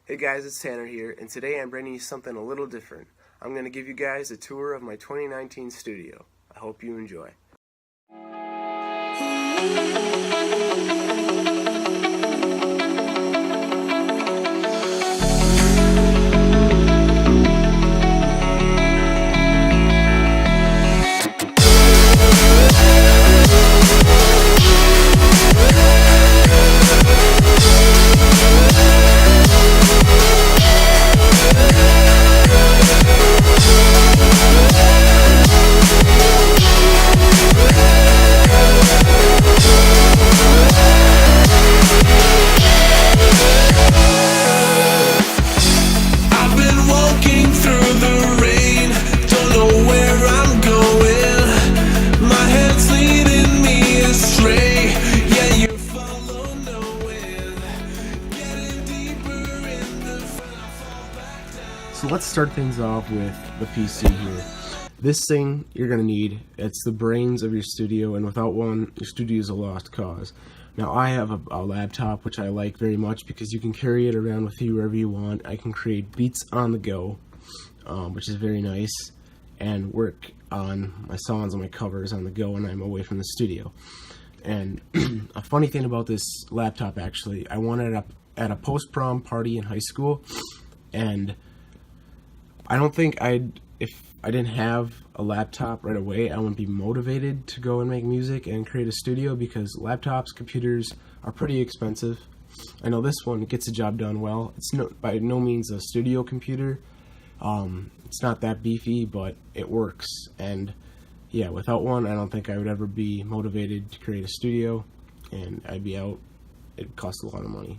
Hey guys, it's Tanner here, and today I'm bringing you something a little different. I'm going to give you guys a tour of my 2019 studio. I hope you enjoy. So let's start things off with the PC here. This thing you're going to need, it's the brains of your studio, and without one, your studio is a lost cause. Now I have a laptop which I like very much because you can carry it around with you wherever you want. I can create beats on the go, which is very nice, and work on my songs and my covers on the go when I'm away from the studio. And a funny thing about this laptop, actually, I won it at a post-prom party in high school, and I don't think if I didn't have a laptop right away, I wouldn't be motivated to go and make music and create a studio, because laptops, computers are pretty expensive. I know this one gets the job done well. It's by no means a studio computer. It's not that beefy, but it works. And yeah, without one, I don't think I would ever be motivated to create a studio, and I'd be out. It costs a lot of money.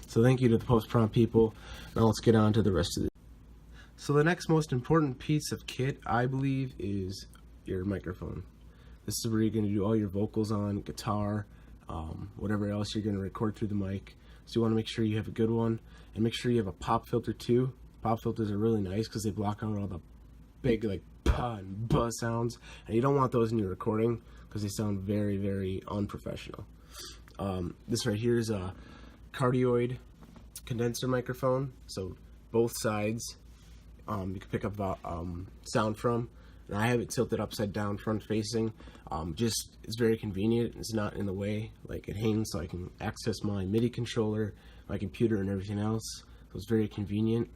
So thank you to the post-prom people. Now let's get on to the rest of it. So the next most important piece of kit, I believe, is your microphone. This is where you're going to do all your vocals on, guitar, whatever else you're going to record through the mic. So you want to make sure you have a good one, and make sure you have a pop filter too. Pop filters are really nice because they block out all the big like pa and buzz sounds, and you don't want those in your recording because they sound very, very unprofessional. This right here is a cardioid condenser microphone, so both sides you can pick up sound from, and I have it tilted upside down, front facing. It's very convenient. It's not in the way, like it hangs, so I can access my MIDI controller, my computer, and everything else. So it's very convenient,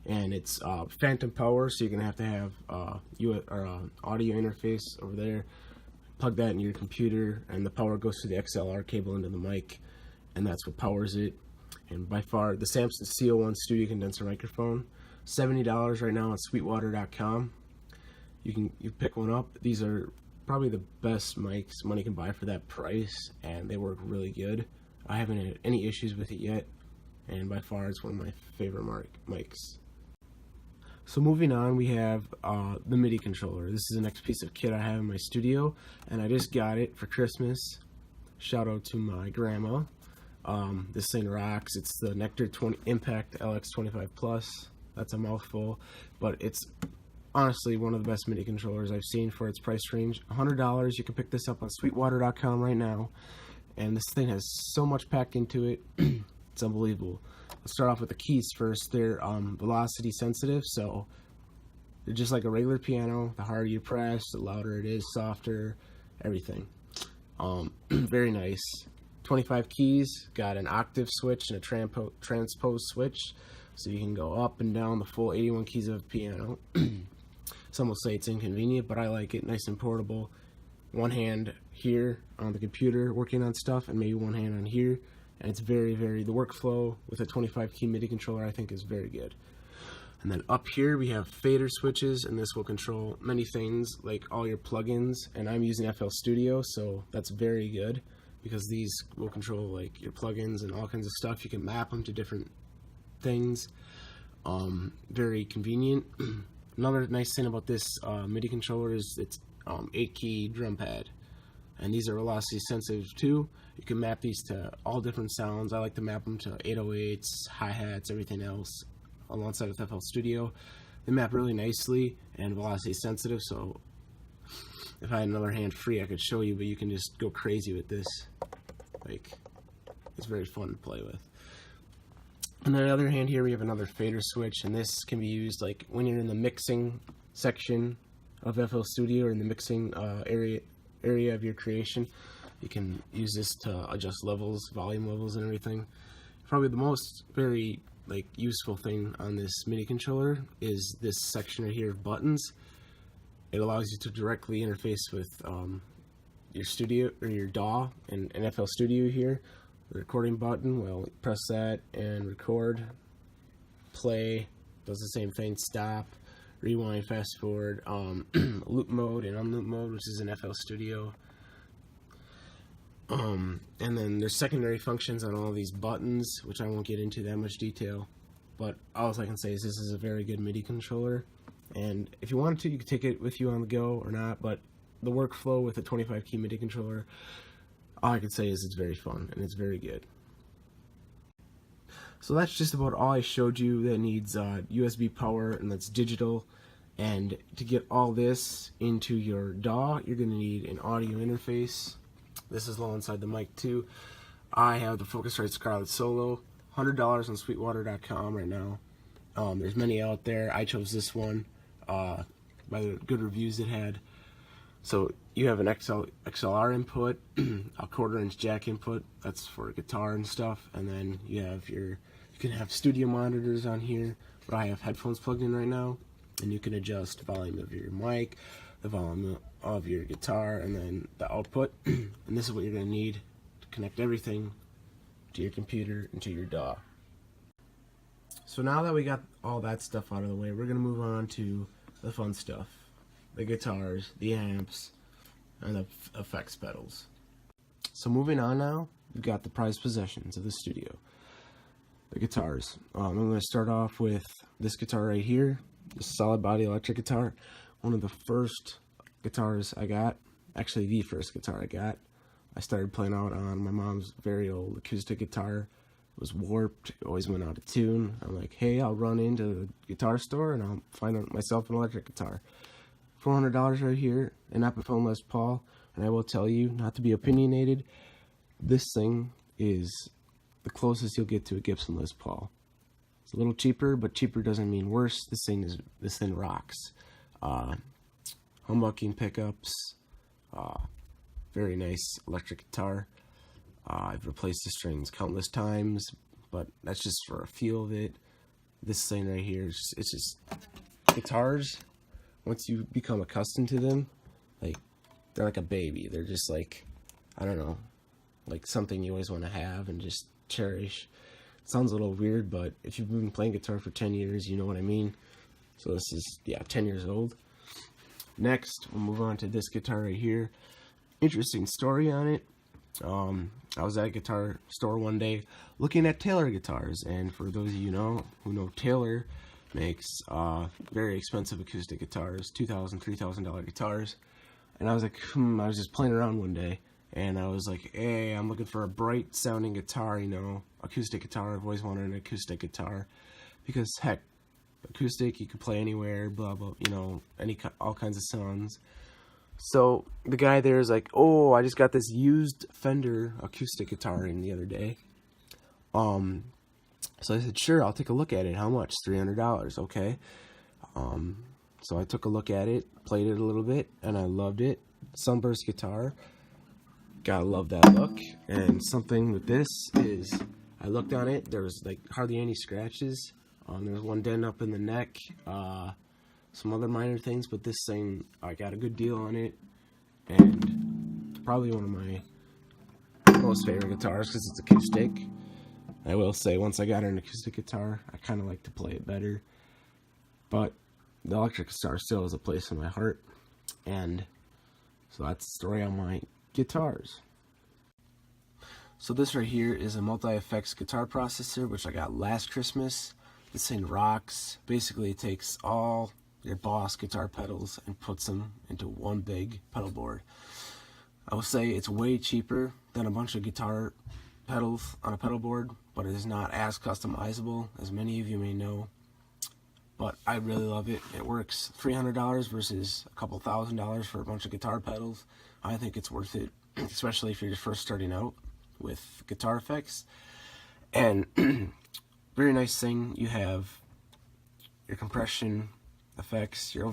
and it's phantom power, so you're gonna have to have audio interface over there. Plug that in your computer, and the power goes through the XLR cable into the mic, and that's what powers it. And by far, the Samson CO1 Studio Condenser microphone, $70 right now on Sweetwater.com. You pick one up. These are probably the best mics money can buy for that price, and they work really good. I haven't had any issues with it yet, and by far it's one of my favorite mics. So moving on, we have the MIDI controller. This is the next piece of kit I have in my studio, and I just got it for Christmas. Shout out to my grandma. This thing rocks. It's the Nectar Impact LX25 Plus. That's a mouthful, but it's honestly one of the best MIDI controllers I've seen for its price range. $100. You can pick this up on Sweetwater.com right now, and this thing has so much packed into it. It's unbelievable. Let's start off with the keys first. They're velocity sensitive, so they're just like a regular piano. The harder you press, the louder it is, softer, everything. Very nice. 25 keys, got an octave switch and a transpose switch, so you can go up and down the full 81 keys of a piano. Some will say it's inconvenient, but I like it. Nice and portable. One hand here on the computer working on stuff, and maybe one hand on here, and it's very, very, the workflow with a 25 key MIDI controller I think is very good. And then up here we have fader switches, and this will control many things like all your plugins, and I'm using FL Studio, so that's very good because these will control like your plugins and all kinds of stuff. You can map them to different things. Very convenient. Another nice thing about this MIDI controller is it's 8-key drum pad, and these are velocity sensitive too. You can map these to all different sounds. I like to map them to 808s, hi-hats, everything else alongside with FL Studio. They map really nicely and velocity sensitive, so if I had another hand free I could show you, but you can just go crazy with this. Like, it's very fun to play with. On the other hand, here we have another fader switch, and this can be used like when you're in the mixing section of FL Studio, or in the mixing area of your creation. You can use this to adjust levels, volume levels, and everything. Probably the most very useful thing on this MIDI controller is this section right here of buttons. It allows you to directly interface with your studio or your DAW and FL Studio here. The recording button, well, press that and record, play, does the same thing, stop, rewind, fast forward, loop mode and unloop mode, which is in FL Studio. And then there's secondary functions on all these buttons, which I won't get into that much detail, but all I can say is this is a very good MIDI controller, and if you wanted to, you could take it with you on the go or not, but the workflow with a 25 key MIDI controller, all I can say is it's very fun and it's very good. So that's just about all I showed you that needs USB power and that's digital. And to get all this into your DAW, you're going to need an audio interface. This is low inside the mic too. I have the Focusrite Scarlett Solo, $100 on Sweetwater.com right now. There's many out there. I chose this one by the good reviews it had. So you have an XLR input, a 1/4-inch jack input, that's for guitar and stuff, and then you can have studio monitors on here, but I have headphones plugged in right now, and you can adjust the volume of your mic, the volume of your guitar, and then the output. And this is what you're going to need to connect everything to your computer and to your DAW. So now that we got all that stuff out of the way, we're going to move on to the fun stuff. The guitars, the amps, and the effects pedals. So moving on now, we've got the prized possessions of the studio. The guitars. I'm going to start off with this guitar right here, this solid body electric guitar. One of the first guitars I got, actually the first guitar I got. I started playing out on my mom's very old acoustic guitar. It was warped, it always went out of tune. I'm like, hey, I'll run into the guitar store and I'll find myself an electric guitar. $400 right here, an Epiphone Les Paul, and I will tell you, not to be opinionated, this thing is the closest you'll get to a Gibson Les Paul. It's a little cheaper, but cheaper doesn't mean worse. This thing rocks. Humbucking pickups, very nice electric guitar. I've replaced the strings countless times, but that's just for a feel of it. This thing right here, it's just guitars. Once you become accustomed to them, they're like a baby. They're just like, I don't know, like something you always want to have and just cherish. It sounds a little weird, but if you've been playing guitar for 10 years, you know what I mean. So this is, 10 years old. Next, we'll move on to this guitar right here. Interesting story on it. I was at a guitar store one day looking at Taylor guitars, and for those of you who know Taylor makes very expensive acoustic guitars, $2,000, $3,000 guitars. And I was like, I was just playing around one day, and I was like, hey, I'm looking for a bright sounding guitar, acoustic guitar. I've always wanted an acoustic guitar, because heck, acoustic, you can play anywhere, blah blah, all kinds of sounds. So the guy there is like, oh, I just got this used Fender acoustic guitar in the other day. So I said, sure, I'll take a look at it. How much? $300. Okay. So I took a look at it, played it a little bit, and I loved it. Sunburst guitar. Gotta love that look. And something with this is, I looked on it, there was hardly any scratches. There was one dent up in the neck. Some other minor things, but this thing, I got a good deal on it. And it's probably one of my most favorite guitars because it's acoustic. I will say, once I got an acoustic guitar, I kind of like to play it better. But the electric guitar still has a place in my heart. And so that's the story on my guitars. So this right here is a multi-effects guitar processor, which I got last Christmas. This thing rocks. Basically, it takes all your Boss guitar pedals and puts them into one big pedal board. I will say it's way cheaper than a bunch of guitar pedals on a pedal board, but it is not as customizable as many of you may know. But I really love it. It works. $300 versus a couple $1,000s for a bunch of guitar pedals. I think it's worth it, especially if you're just first starting out with guitar effects. And very nice thing. You have your compression effects, your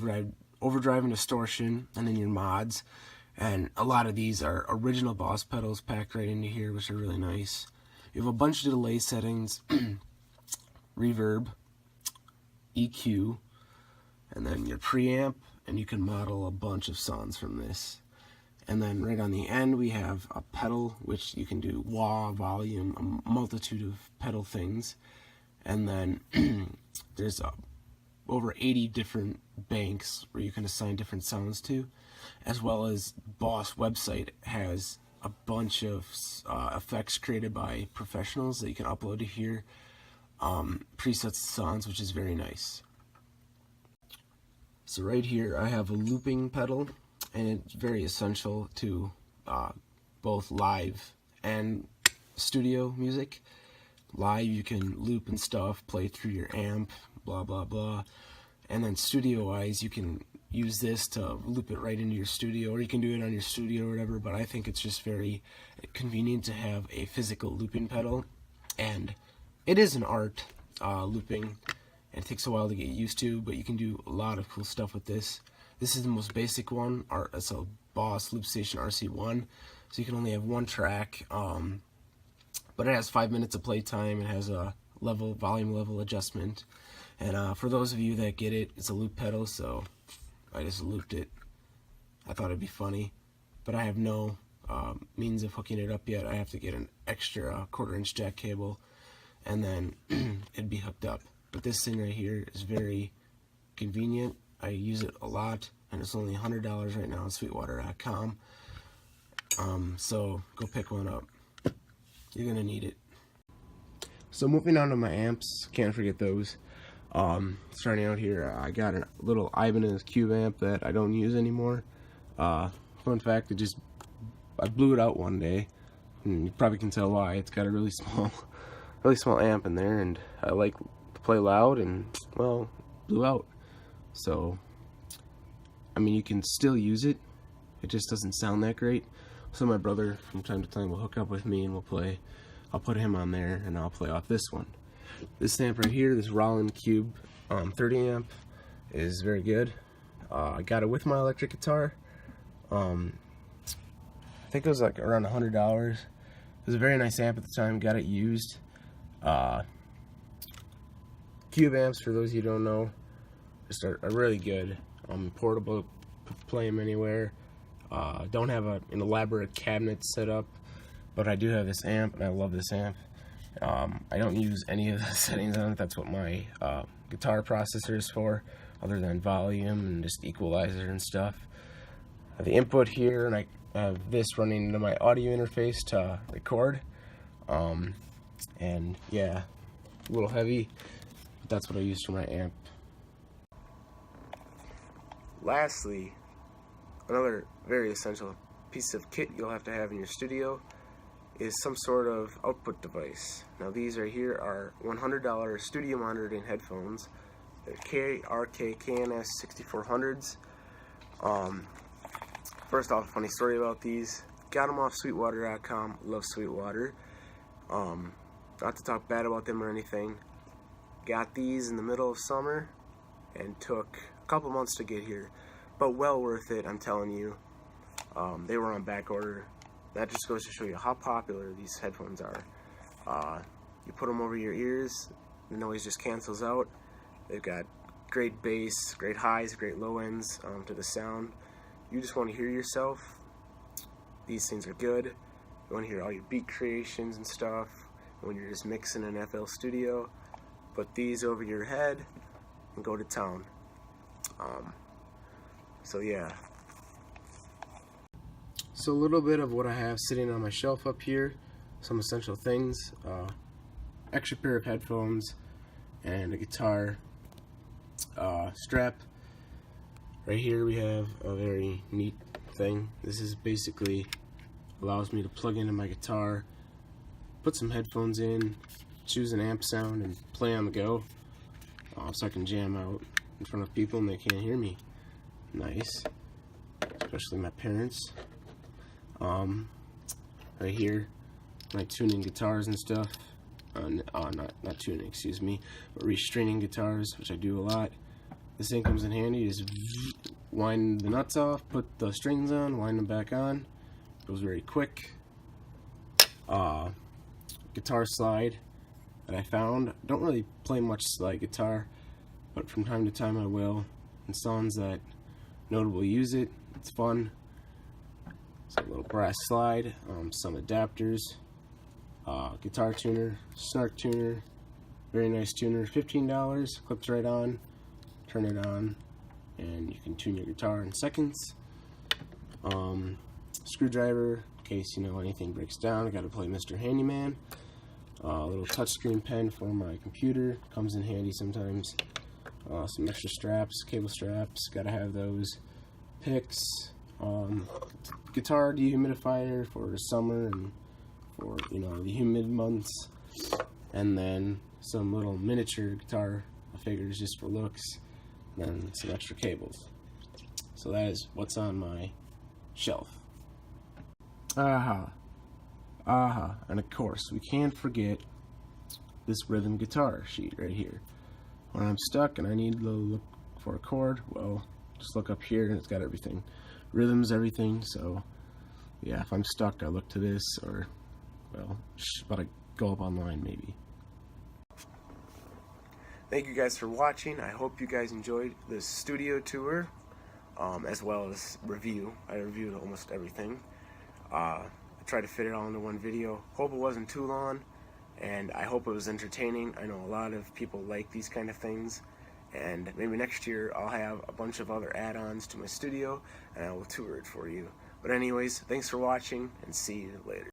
overdrive and distortion, and then your mods. And a lot of these are original Boss pedals packed right into here, which are really nice. You have a bunch of delay settings, reverb, EQ, and then your preamp, and you can model a bunch of sounds from this. And then right on the end we have a pedal, which you can do wah, volume, a multitude of pedal things. And then there's over 80 different banks where you can assign different sounds to, as well as Boss website has a bunch of effects created by professionals that you can upload to here, presets of sounds, which is very nice. So right here I have a looping pedal, and it's very essential to both live and studio music. Live you can loop and stuff, play through your amp, blah blah blah, and then studio wise you can use this to loop it right into your studio, or you can do it on your studio or whatever, but I think it's just very convenient to have a physical looping pedal. And it is an art, looping, and it takes a while to get used to, but you can do a lot of cool stuff with this. This is the most basic one. It's a Boss Loopstation RC1, so you can only have one track, but it has 5 minutes of playtime. It has a volume level adjustment, and for those of you that get it, it's a loop pedal, so I just looped it. I thought it'd be funny, but I have no means of hooking it up yet. I have to get an extra 1/4-inch jack cable, and then it'd be hooked up. But this thing right here is very convenient. I use it a lot, and it's only $100 right now on Sweetwater.com. So go pick one up. You're gonna need it. So moving on to my amps, can't forget those. Starting out here, I got a little Ibanez Cube amp that I don't use anymore. Fun fact, I blew it out one day, and you probably can tell why. It's got a really small amp in there, and I like to play loud, and well, blew out. So, I mean, you can still use it. It just doesn't sound that great. So my brother, from time to time, will hook up with me and we'll play. I'll put him on there, and I'll play off this one. This amp right here, this Roland Cube 30 amp, is very good. I got it with my electric guitar. I think it was like around $100. It was a very nice amp at the time. Got it used. Cube amps, for those of you who don't know, just are really good. Portable, play them anywhere. Don't have an elaborate cabinet set up, but I do have this amp, and I love this amp. I don't use any of the settings on it. That's what my guitar processor is for, other than volume and just equalizer and stuff. I have the input here, and I have this running into my audio interface to record. And yeah, a little heavy, but that's what I use for my amp. Lastly, another very essential piece of kit you'll have to have in your studio is some sort of output device. Now these right here are $100 studio monitoring headphones. They're KRK KNS 6400s. First off, a funny story about these. Got them off Sweetwater.com. Love Sweetwater. Not to talk bad about them or anything. Got these in the middle of summer and took a couple months to get here, but well worth it, I'm telling you. They were on back order. That just goes to show you how popular these headphones are. You put them over your ears, the noise just cancels out. They've got great bass, great highs, great low ends to the sound. You just want to hear yourself. These things are good. You want to hear all your beat creations and stuff when you're just mixing in FL Studio. Put these over your head and go to town. So yeah. So a little bit of what I have sitting on my shelf up here, some essential things, extra pair of headphones and a guitar strap. Right here we have a very neat thing. This is basically allows me to plug into my guitar, put some headphones in, choose an amp sound, and play on the go, so I can jam out in front of people and they can't hear me. Nice, especially my parents. Right here, I tune in guitars and stuff. not tuning, excuse me, but restraining guitars, which I do a lot. This thing comes in handy. Just wind the nuts off, put the strings on, wind them back on. Goes very quick. Guitar slide that I found. Don't really play much slide guitar, but from time to time I will. And songs that notably use it. It's fun. It's a little brass slide, some adapters, guitar tuner, snark tuner, very nice tuner, $15, clips right on, turn it on, and you can tune your guitar in seconds. Screwdriver, in case anything breaks down. I gotta play Mr. Handyman. A little touchscreen pen for my computer, comes in handy sometimes. Some extra straps, cable straps, gotta have those. Picks, guitar dehumidifier for summer and for the humid months, and then some little miniature guitar figures just for looks, and then some extra cables. So that is what's on my shelf. And of course we can't forget this rhythm guitar sheet right here. When I'm stuck and I need to look for a chord, well, just look up here and it's got everything. Rhythms, everything. So yeah, if I'm stuck I look to this, or well, but I go up online maybe. Thank you guys for watching. I hope you guys enjoyed this studio tour, as well as review. I reviewed almost everything. I tried to fit it all into one video. Hope it wasn't too long, and I hope it was entertaining. I know a lot of people like these kind of things, and maybe next year I'll have a bunch of other add-ons to my studio and I will tour it for you. But anyways, thanks for watching, and see you later.